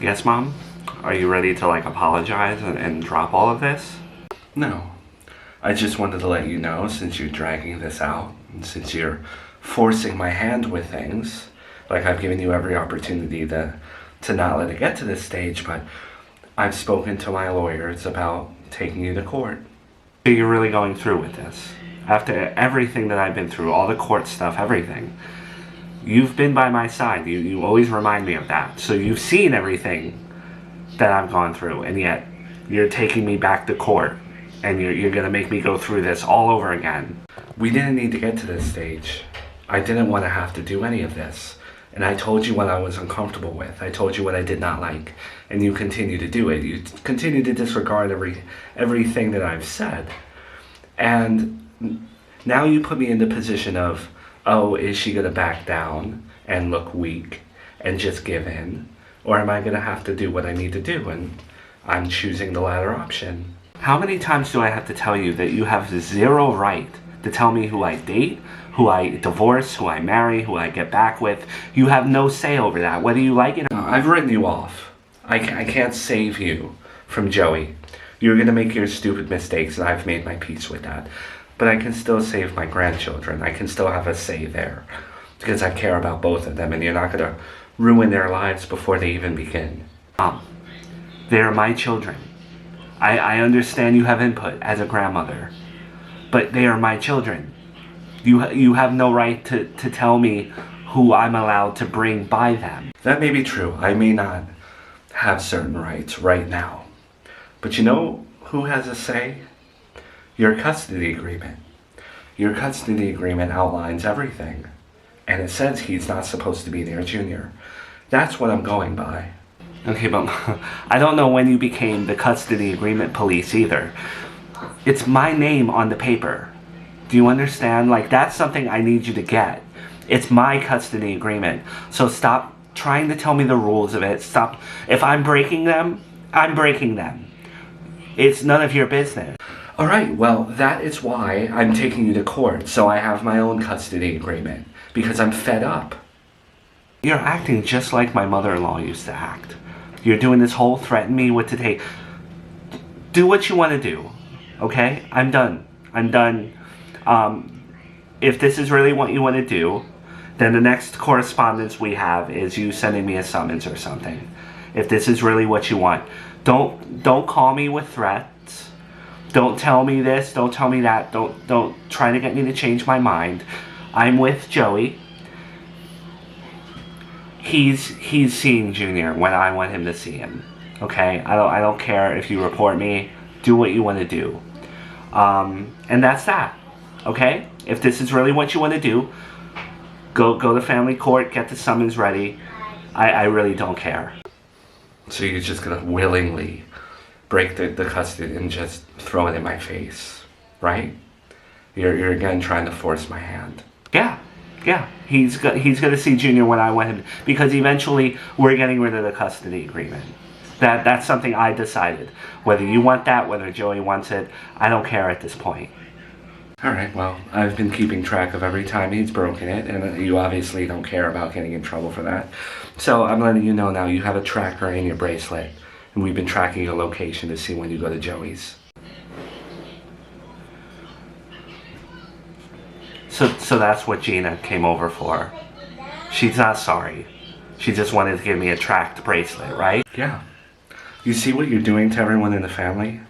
Yes, Mom? Are you ready to, apologize and drop all of this? No. I just wanted to let you know, since you're dragging this out, and since you're forcing my hand with things, I've given you every opportunity to not let it get to this stage, but I've spoken to my lawyers about taking you to court. So you're really going through with this? After everything that I've been through, all the court stuff, everything. You've been by my side. You always remind me of that. So you've seen everything that I've gone through, and yet you're taking me back to court, and you're going to make me go through this all over again. We didn't need to get to this stage. I didn't want to have to do any of this. And I told you what I was uncomfortable with. I told you what I did not like. And you continue to do it. You continue to disregard everything that I've said. And now you put me in the position of, oh, is she going to back down and look weak and just give in? Or am I going to have to do what I need to do? And I'm choosing the latter option. How many times do I have to tell you that you have zero right to tell me who I date, who I divorce, who I marry, who I get back with? You have no say over that, whether you like it or not. I've written you off. I can't save you from Joey. You're going to make your stupid mistakes, and I've made my peace with that. But I can still save my grandchildren. I can still have a say there, because I care about both of them, and you're not going to ruin their lives before they even begin. They're my children. I understand you have input as a grandmother, but they are my children. You have no right to tell me who I'm allowed to bring by them. That may be true. I may not have certain rights right now. But you know who has a say? Your custody agreement. Your custody agreement outlines everything. And it says he's not supposed to be near Junior. That's what I'm going by. Okay, but I don't know when you became the custody agreement police either. It's my name on the paper. Do you understand? That's something I need you to get. It's my custody agreement. So stop trying to tell me the rules of it. Stop. If I'm breaking them, I'm breaking them. It's none of your business. All right, well, that is why I'm taking you to court, so I have my own custody agreement, because I'm fed up. You're acting just like my mother-in-law used to act. You're doing this whole threaten me what to take. Do what you want to do, okay? I'm done. If this is really what you want to do, then the next correspondence we have is you sending me a summons or something. If this is really what you want. Don't call me with threats. Don't tell me this, don't tell me that. Don't try to get me to change my mind. I'm with Joey. He's seeing Junior when I want him to see him. Okay? I don't care if you report me. Do what you want to do. And that's that. Okay? If this is really what you want to do, go to family court, get the summons ready. I really don't care. So you're just gonna willingly break the custody and just throw it in my face, right? You're again trying to force my hand. Yeah. He's gonna see Junior when I want him, because eventually we're getting rid of the custody agreement. That's something I decided. Whether you want that, whether Joey wants it, I don't care at this point. All right, well, I've been keeping track of every time he's broken it, and you obviously don't care about getting in trouble for that. So I'm letting you know now you have a tracker in your bracelet, and we've been tracking your location to see when you go to Joey's. So that's what Gina came over for. She's not sorry. She just wanted to give me a tracked bracelet, right? Yeah. You see what you're doing to everyone in the family?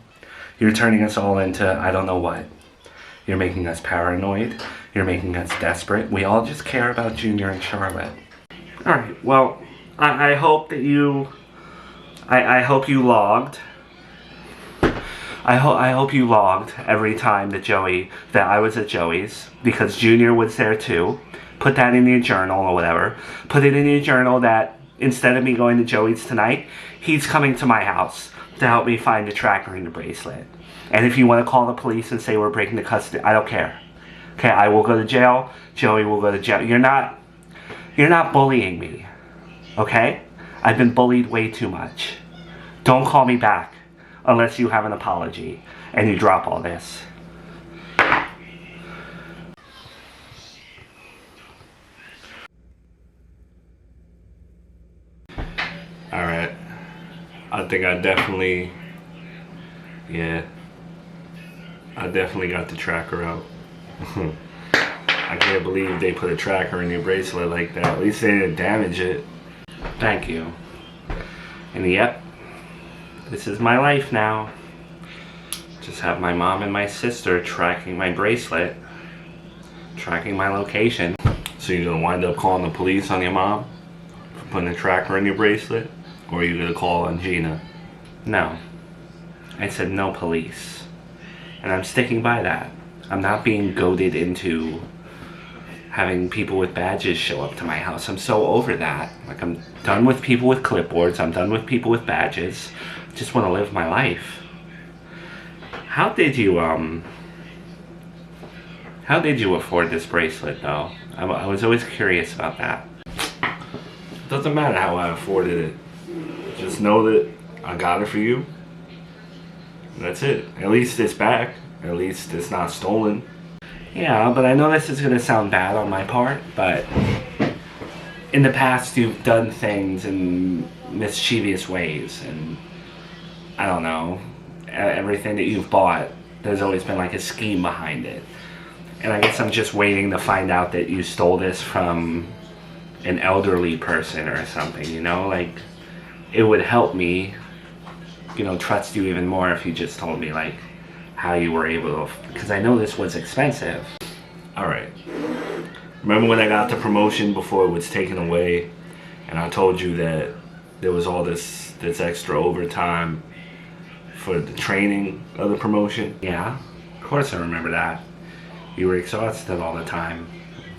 You're turning us all into I don't know what. You're making us paranoid. You're making us desperate. We all just care about Junior and Charlotte. Alright, well, I hope that you... I hope you logged. I hope you logged every time that I was at Joey's, because Junior was there too. Put that in your journal or whatever. Put it in your journal that instead of me going to Joey's tonight, he's coming to my house to help me find the tracker and the bracelet. And if you want to call the police and say we're breaking the custody, I don't care. Okay, I will go to jail. Joey will go to jail. You're not bullying me. Okay? I've been bullied way too much. Don't call me back unless you have an apology and you drop all this. Alright, I think I definitely, yeah, I definitely got the tracker out. I can't believe they put a tracker in your bracelet like that. At least they didn't damage it. Thank you. And yep, this is my life now. Just have my mom and my sister tracking my bracelet, tracking my location. So you're gonna wind up calling the police on your mom for putting a tracker in your bracelet? Or are you gonna call on Gina? No. I said no police. And I'm sticking by that. I'm not being goaded into having people with badges show up to my house. I'm so over that. Like, I'm done with people with clipboards. I'm done with people with badges. I just want to live my life. How did you afford this bracelet, though? I was always curious about that. It doesn't matter how I afforded it. Just know that I got it for you. That's it. At least it's back. At least it's not stolen. Yeah, but I know this is going to sound bad on my part, but in the past you've done things in mischievous ways, and I don't know, everything that you've bought, there's always been like a scheme behind it. And I guess I'm just waiting to find out that you stole this from an elderly person or something, you know? Like, it would help me, you know, trust you even more if you just told me, like, how you were able to, because I know this was expensive. Alright. Remember when I got the promotion before it was taken away, and I told you that there was all this extra overtime for the training of the promotion? Yeah, of course I remember that. You were exhausted all the time,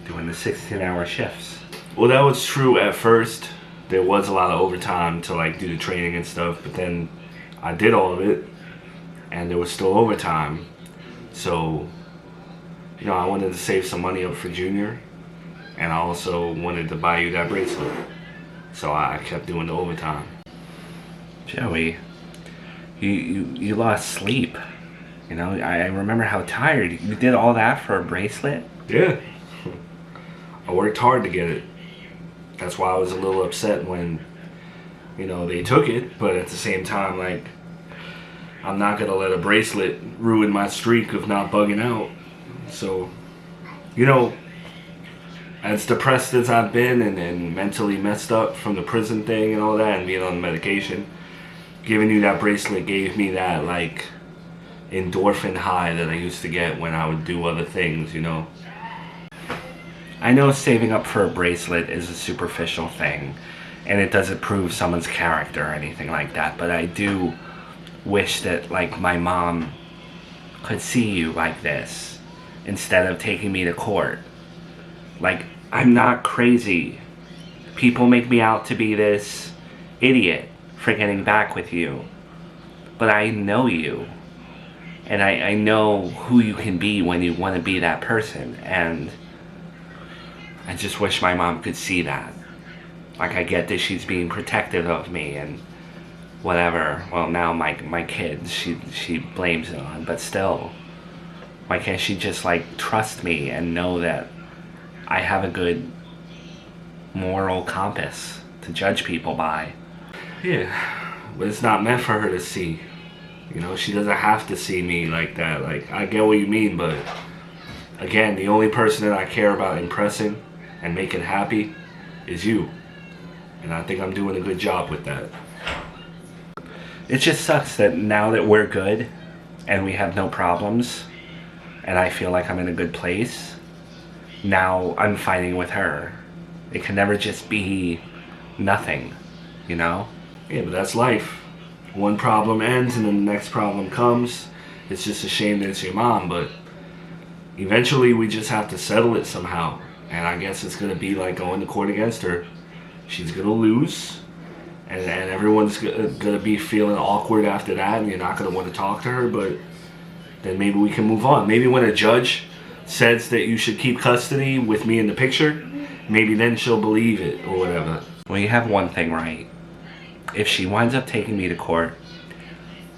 doing the 16-hour shifts. Well, that was true at first. There was a lot of overtime to like do the training and stuff, but then I did all of it, and there was still overtime. So, you know, I wanted to save some money up for Junior, and I also wanted to buy you that bracelet. So I kept doing the overtime. Joey, you lost sleep. You know, I remember how tired. You did all that for a bracelet? Yeah. I worked hard to get it. That's why I was a little upset when, you know, they took it. But at the same time, like, I'm not going to let a bracelet ruin my streak of not bugging out. So, you know, as depressed as I've been and mentally messed up from the prison thing and all that and being on the medication, giving you that bracelet gave me that, like, endorphin high that I used to get when I would do other things, you know. I know saving up for a bracelet is a superficial thing, and it doesn't prove someone's character or anything like that, but I do wish that, like, my mom could see you like this instead of taking me to court. Like, I'm not crazy. People make me out to be this idiot for getting back with you, but I know you. And I know who you can be when you want to be that person. And I just wish my mom could see that. Like, I get that she's being protective of me and whatever. Well, now my kids, she blames it on. But still, why can't she just, like, trust me and know that I have a good moral compass to judge people by? Yeah, but it's not meant for her to see. You know, she doesn't have to see me like that. Like, I get what you mean, but again, the only person that I care about impressing and making happy is you. And I think I'm doing a good job with that. It just sucks that now that we're good and we have no problems and I feel like I'm in a good place, now I'm fighting with her. It can never just be nothing, you know? Yeah, but that's life. One problem ends and then the next problem comes. It's just a shame that it's your mom, but eventually we just have to settle it somehow. And I guess it's going to be like going to court against her. She's going to lose, and everyone's going to be feeling awkward after that, and you're not going to want to talk to her, but then maybe we can move on. Maybe when a judge says that you should keep custody with me in the picture, maybe then she'll believe it or whatever. Well, you have one thing right. If she winds up taking me to court,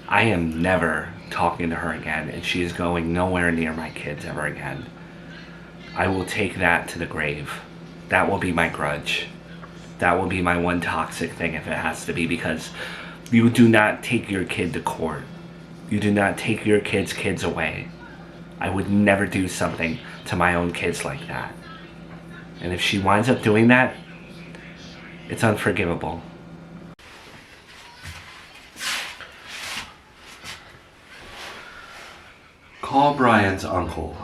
I am never talking to her again, and she is going nowhere near my kids ever again. I will take that to the grave. That will be my grudge. That will be my one toxic thing if it has to be, because You do not take your kid to court. You do not take your kids away. I would never do something to my own kids like that. And if she winds up doing that, it's unforgivable. Call Brian's uncle.